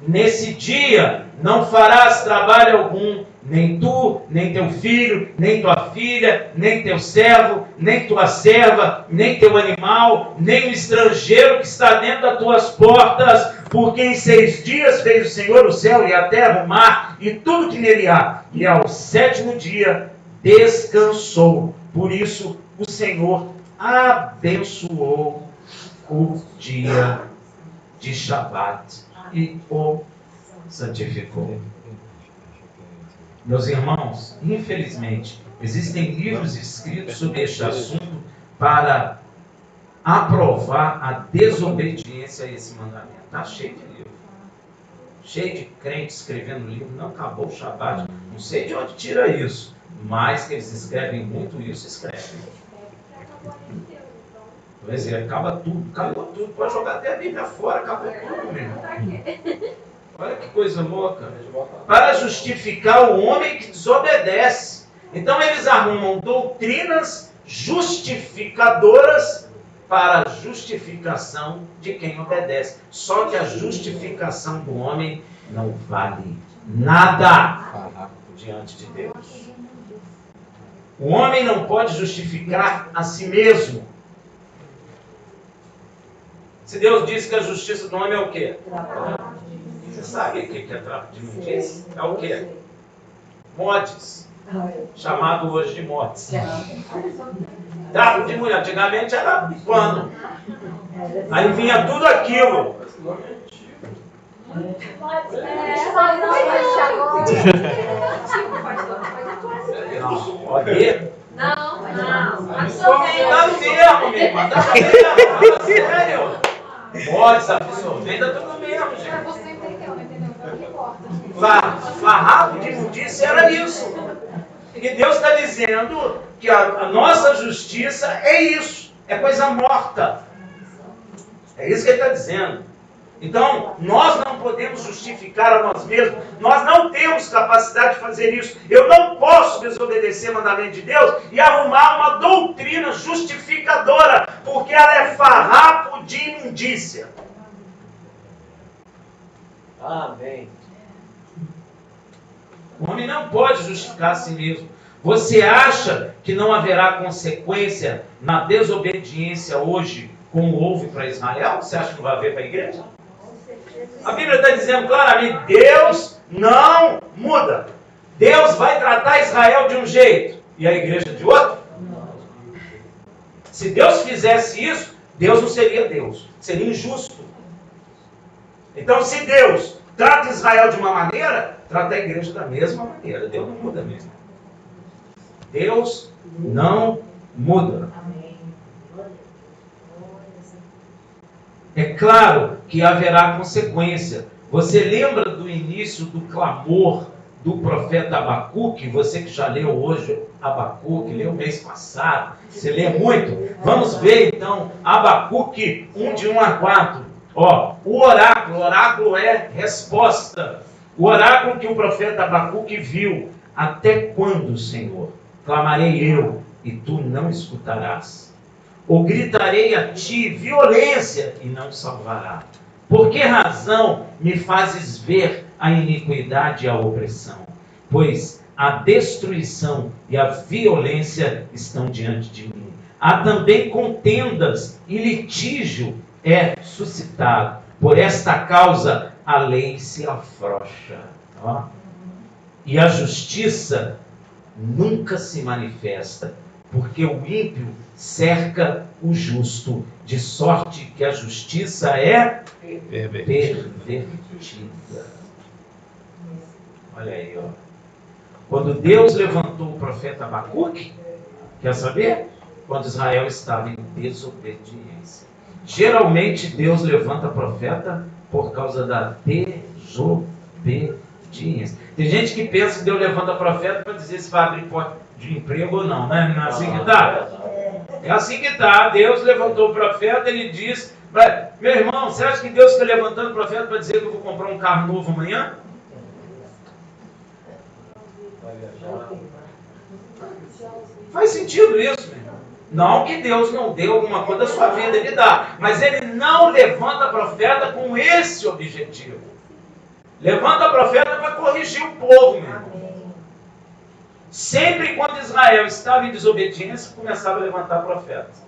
Speaker 1: Nesse dia não farás trabalho algum, nem tu, nem teu filho, nem tua filha, nem teu servo, nem tua serva, nem teu animal, nem o estrangeiro que está dentro das tuas portas, porque em 6 dias fez o Senhor o céu e a terra, o mar e tudo que nele há, e ao 7º dia descansou. Por isso o Senhor abençoou o dia de Shabat e o santificou. Meus irmãos, infelizmente, existem livros escritos sobre este assunto para aprovar a desobediência a esse mandamento. Está cheio de livro. Cheio de crentes escrevendo livro. Não acabou o Shabat. Não sei de onde tira isso. Mas que eles escrevem muito isso, escrevem. Pois é, acabou tudo. Pode jogar até a Bíblia fora, acabou tudo, meu irmão. Olha que coisa louca. Para justificar o homem que desobedece. Então eles arrumam doutrinas justificadoras para a justificação de quem obedece. Só que a justificação do homem não vale nada diante de Deus. O homem não pode justificar a si mesmo. Se Deus disse que a justiça do homem é o quê? Você sabe o que é trapo de imundícia? É o quê? Motes. Chamado hoje de motes. Trapo de mulher. Antigamente era pano. Aí vinha tudo aquilo. Não, pode?
Speaker 4: Não.
Speaker 1: Tá no mesmo, meu irmão. Tá no mesmo. Fala sério. Motes, absorvendo, tá tudo mesmo, gente.
Speaker 4: Você entendeu, não entendeu? Não importa.
Speaker 1: Farrapo de imundícia era isso. E Deus está dizendo que a nossa justiça é isso. É coisa morta. É isso que Ele está dizendo. Então, nós não podemos justificar a nós mesmos. Nós não temos capacidade de fazer isso. Eu não posso desobedecer o mandamento de Deus e arrumar uma doutrina justificadora, porque ela é farrapo de imundícia.
Speaker 2: Amém.
Speaker 1: O homem não pode justificar a si mesmo. Você acha que não haverá consequência na desobediência hoje, como houve para Israel? Você acha que não vai haver para a igreja? A Bíblia está dizendo claramente, Deus não muda. Deus vai tratar Israel de um jeito e a igreja de outro. Se Deus fizesse isso, Deus não seria Deus. Seria injusto. Então, se Deus trata Israel de uma maneira, trata a igreja da mesma maneira. Deus não muda mesmo. Deus não muda. É claro que haverá consequência. Você lembra do início do clamor do profeta Abacuque? Você que já leu hoje Abacuque, leu mês passado, você lê muito. Vamos ver então Abacuque 1, de 1 a 4. O oráculo é resposta. O oráculo que o profeta Abacuque viu. Até quando, Senhor, clamarei eu e tu não escutarás? Ou gritarei a ti violência e não salvará? Por que razão me fazes ver a iniquidade e a opressão? Pois a destruição e a violência estão diante de mim. Há também contendas e litígio é suscitado. Por esta causa a lei se afrouxa. Ó. E a justiça nunca se manifesta, porque o ímpio cerca o justo, de sorte que a justiça é pervertida. Olha aí, ó. Quando Deus levantou o profeta Abacuque, quer saber? Quando Israel estava em desobediência. Geralmente Deus levanta profeta por causa da desobediência. Tem gente que pensa que Deus levanta profeta para dizer se vai abrir porta de emprego ou não, né? Não é assim que está? É assim que está. Deus levantou o profeta, ele diz, meu irmão, você acha que Deus está levantando o profeta para dizer que eu vou comprar um carro novo amanhã? Faz sentido isso, meu irmão. Não que Deus não dê alguma coisa da sua vida, Ele dá. Mas Ele não levanta profeta com esse objetivo. Levanta profeta para corrigir o povo, meu irmão. Sempre quando Israel estava em desobediência, começava a levantar profetas.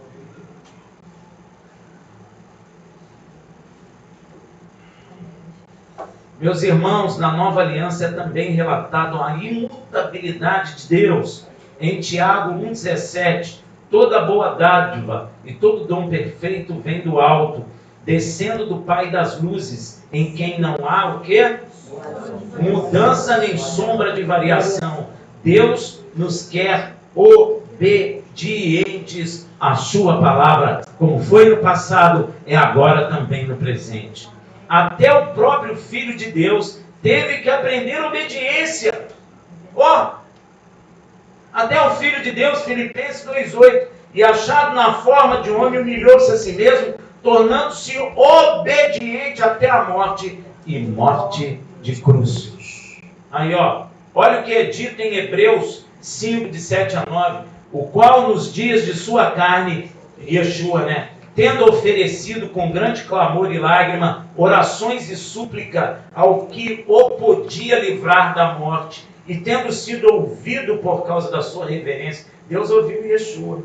Speaker 1: Meus irmãos, na nova aliança é também relatado a imutabilidade de Deus. Em Tiago 1,17, toda boa dádiva e todo dom perfeito vem do alto, descendo do Pai das luzes, em quem não há o quê? Mudança nem sombra de variação. Deus nos quer obedientes à sua palavra, como foi no passado, é agora também no presente. Até o próprio Filho de Deus teve que aprender obediência. Até o Filho de Deus, Filipenses 2,8, e achado na forma de homem, humilhou-se a si mesmo, tornando-se obediente até a morte, e morte de cruz. Aí, olha o que é dito em Hebreus 5, de 7 a 9, o qual nos dias de sua carne, Yeshua, tendo oferecido com grande clamor e lágrima, orações e súplica ao que o podia livrar da morte, e tendo sido ouvido por causa da sua reverência, Deus ouviu Yeshua.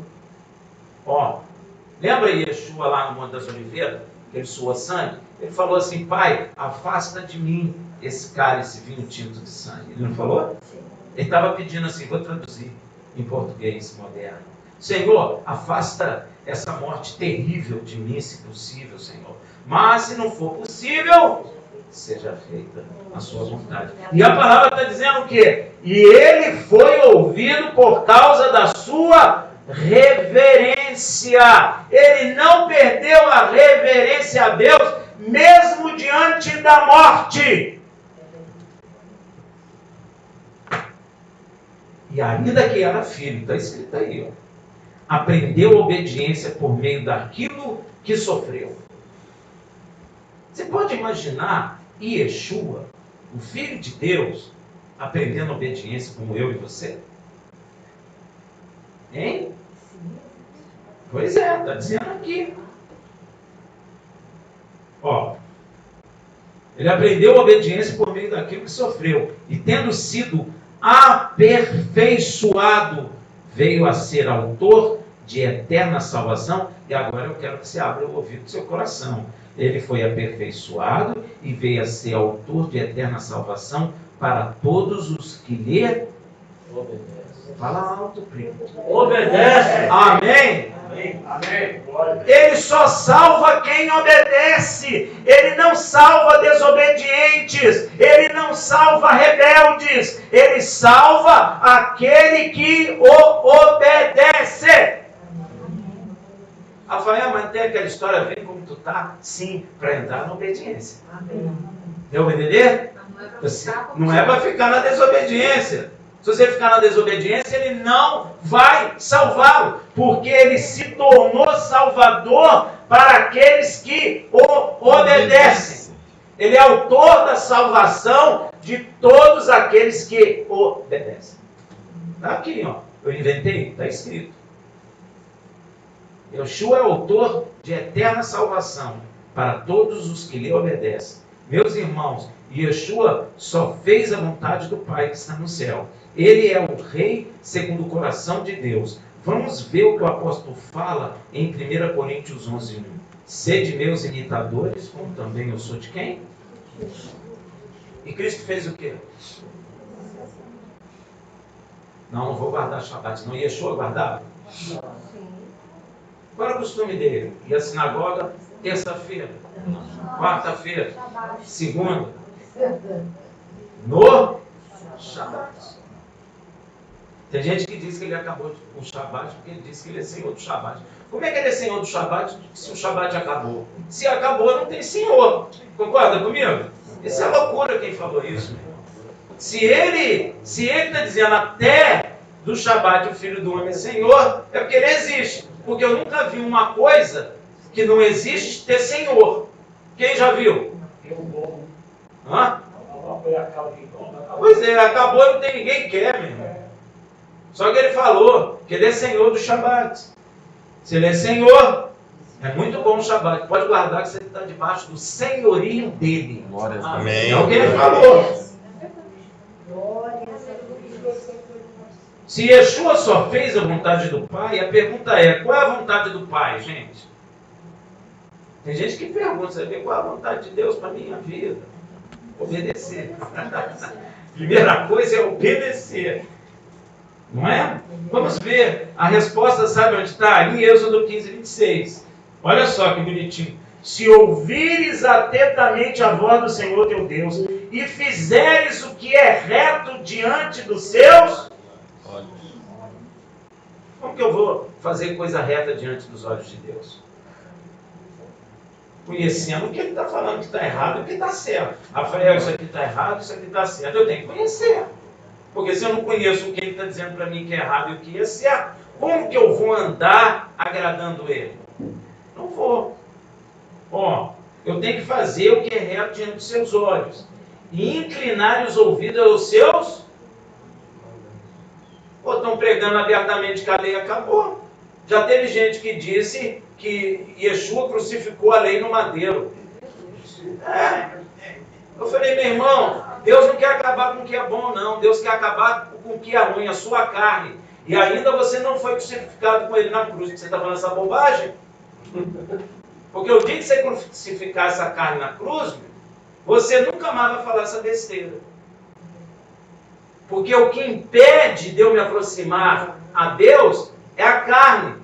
Speaker 1: Lembra Yeshua lá no Monte das Oliveiras, que ele suou sangue? Ele falou assim, Pai, afasta de mim esse cálice vinho tinto de sangue. Ele não falou? Ele estava pedindo assim, vou traduzir em português moderno. Senhor, afasta essa morte terrível de mim, se possível, Senhor. Mas se não for possível, seja feita a sua vontade. E a palavra está dizendo o quê? E ele foi ouvido por causa da sua reverência. Ele não perdeu a reverência a Deus, mesmo diante da morte. E ainda que era filho, está escrito aí, aprendeu obediência por meio daquilo que sofreu. Você pode imaginar Yeshua, o Filho de Deus, aprendendo obediência como eu e você? Hein? Pois é, está dizendo aqui. Ele aprendeu obediência por meio daquilo que sofreu. E tendo sido aperfeiçoado, veio a ser autor de eterna salvação. E agora eu quero que você abra o ouvido do seu coração. Ele foi aperfeiçoado e veio a ser autor de eterna salvação para todos os que lhe obedecem. Fala alto, primo.
Speaker 2: Obedece.
Speaker 1: Amém.
Speaker 2: Amém.
Speaker 1: Ele só salva quem obedece. Ele não salva desobedientes. Ele não salva rebeldes. Ele salva aquele que o obedece. Rafael, mas tem aquela história, vem como tu tá? Sim, para entrar na obediência. Deu para entender? Não é para ficar na desobediência. Se você ficar na desobediência, ele não vai salvá-lo, porque ele se tornou salvador para aqueles que o obedecem. Ele é autor da salvação de todos aqueles que o obedecem. Está aqui, eu inventei, está escrito. Yeshua é autor de eterna salvação para todos os que lhe obedecem. Meus irmãos, Yeshua só fez a vontade do Pai que está no céu. Ele é o Rei segundo o coração de Deus. Vamos ver o que o apóstolo fala em 1 Coríntios 11:1. Sede meus imitadores, como também eu sou de quem? E Cristo fez o quê? Não vou guardar Shabat, não. Yeshua guardava? Qual era o costume dele? Ir à sinagoga terça-feira, quarta-feira, segunda, no Shabat. Tem gente que diz que ele acabou o Shabat porque ele disse que ele é senhor do Shabat. Como é que ele é senhor do Shabat se o Shabat acabou? Se acabou, não tem senhor. Concorda comigo? Isso é loucura quem falou isso. Se ele está dizendo até do Shabat o Filho do Homem é Senhor, é porque ele existe. Porque eu nunca vi uma coisa que não existe ter Senhor. Quem já viu? Hã? Pois é, acabou e não tem ninguém que quer, meu irmão. Só que ele falou que ele é Senhor do Shabat. Se ele é Senhor, é muito bom o Shabat. Pode guardar que você está debaixo do senhorio dele.
Speaker 3: Amém.
Speaker 1: É o que ele falou. Se Yeshua só fez a vontade do Pai, a pergunta é, qual é a vontade do Pai, gente? Tem gente que pergunta, você vê qual é a vontade de Deus para a minha vida? Obedecer. Primeira coisa é obedecer. Não é? Vamos ver. A resposta, sabe onde está? Em Êxodo 15:26. Olha só que bonitinho. Se ouvires atentamente a voz do Senhor teu Deus e fizeres o que é reto diante dos seus olhos. Como que eu vou fazer coisa reta diante dos olhos de Deus? Conhecendo o que ele está falando que está errado e o que está certo. Rafael, isso aqui está errado, isso aqui está certo. Eu tenho que conhecer. Porque se eu não conheço o que ele está dizendo para mim que é errado e o que é certo, como que eu vou andar agradando ele? Não vou. Ó, eu tenho que fazer o que é reto diante dos seus olhos. E inclinar os ouvidos aos seus. Ou estão pregando abertamente que a lei acabou. Já teve gente que disse que Yeshua crucificou a lei no madeiro. Eu falei, meu irmão, Deus não quer acabar com o que é bom, não. Deus quer acabar com o que é ruim, a sua carne. E ainda você não foi crucificado com ele na cruz. Você está falando essa bobagem? Porque o dia que você crucificar essa carne na cruz, você nunca mais vai falar essa besteira. Porque o que impede de eu me aproximar a Deus é a carne.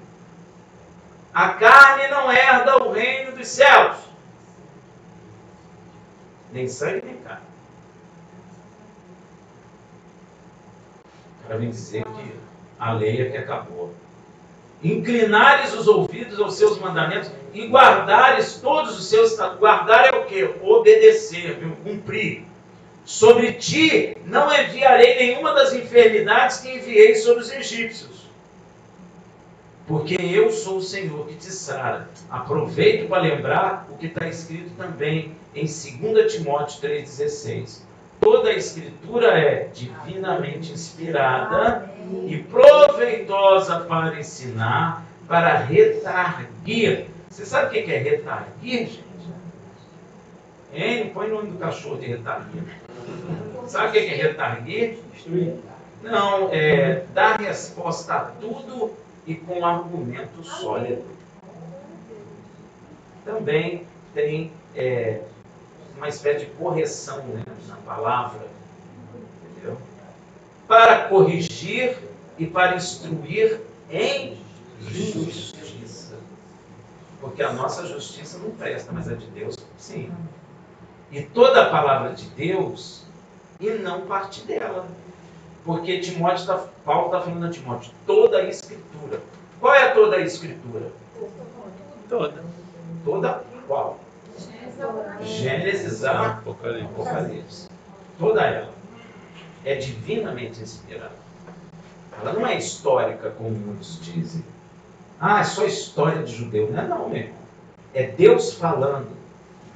Speaker 1: A carne não herda o reino dos céus. Nem sangue, nem carne. O cara vem dizer que a lei é que acabou. Inclinares os ouvidos aos seus mandamentos e guardares todos os seus estatutos. Guardar é o quê? Obedecer, viu? Cumprir. Sobre ti não enviarei nenhuma das enfermidades que enviei sobre os egípcios. Porque eu sou o Senhor que te sara. Aproveito para lembrar o que está escrito também em 2 Timóteo 3,16. Toda a escritura é divinamente inspirada e proveitosa para ensinar, para retarguir. Você sabe o que é retarguir, gente? Não põe o nome do cachorro de retarguir. Sabe o que é retarguir? Não, é dar resposta a tudo e com argumento sólido. Também tem uma espécie de correção, né, na palavra. Entendeu? Para corrigir e para instruir em justiça. Porque a nossa justiça não presta, mas a de Deus, sim. E toda a palavra de Deus, e não parte dela. Porque Paulo está falando a Timóteo, toda a Escritura. Qual é toda a Escritura?
Speaker 3: Toda.
Speaker 1: Toda qual? Gênesis a Apocalipse. Toda ela é divinamente inspirada. Ela não é histórica, como muitos dizem. É só história de judeu. Não, meu irmão. É Deus falando,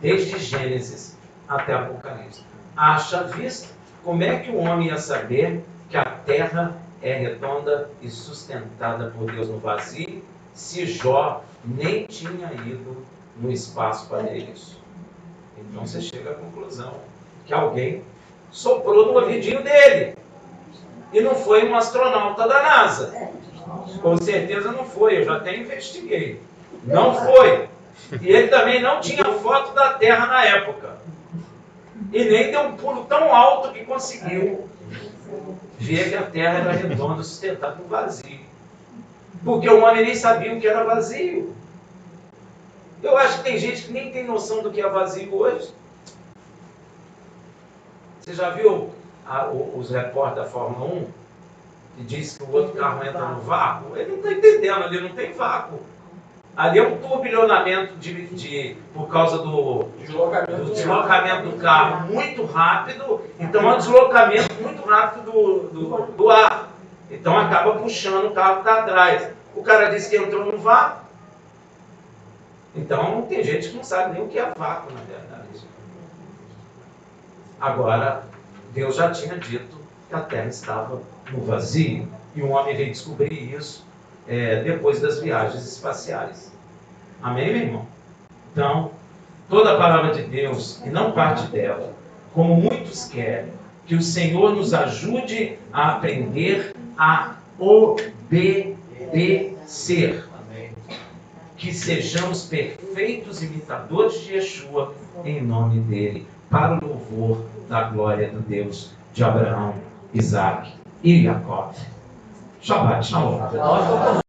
Speaker 1: desde Gênesis até Apocalipse. Haja vista, como é que o homem ia saber que a terra é redonda e sustentada por Deus no vazio, se Jó nem tinha ido no espaço para ver isso? Então você chega à conclusão que alguém soprou no ouvidinho dele. E não foi um astronauta da NASA. Com certeza não foi, eu já até investiguei. Não foi. E ele também não tinha foto da Terra na época. E nem deu um pulo tão alto que conseguiu ver que a Terra era redonda, sustentada no vazio. Porque o homem nem sabia o que era vazio. Eu acho que tem gente que nem tem noção do que é vazio hoje. Você já viu os repórteres da Fórmula 1 que diz que o outro carro entra no vácuo? Ele não está entendendo, ali não tem vácuo. Ali é um turbilhonamento por causa do deslocamento do carro muito rápido. Então é um deslocamento muito rápido do ar. Então acaba puxando o carro que está atrás. O cara disse que entrou no vácuo. Então tem gente que não sabe nem o que é vácuo, na verdade. Agora, Deus já tinha dito que a terra estava no vazio. E o homem veio descobrir isso depois das viagens espaciais. Amém, meu irmão? Então, toda a palavra de Deus, e não parte dela, como muitos querem, que o Senhor nos ajude a aprender a obedecer. Que sejamos perfeitos imitadores de Yeshua, em nome dele, para o louvor da glória do Deus de Abraão, Isaac e Jacó. Shabbat Shalom.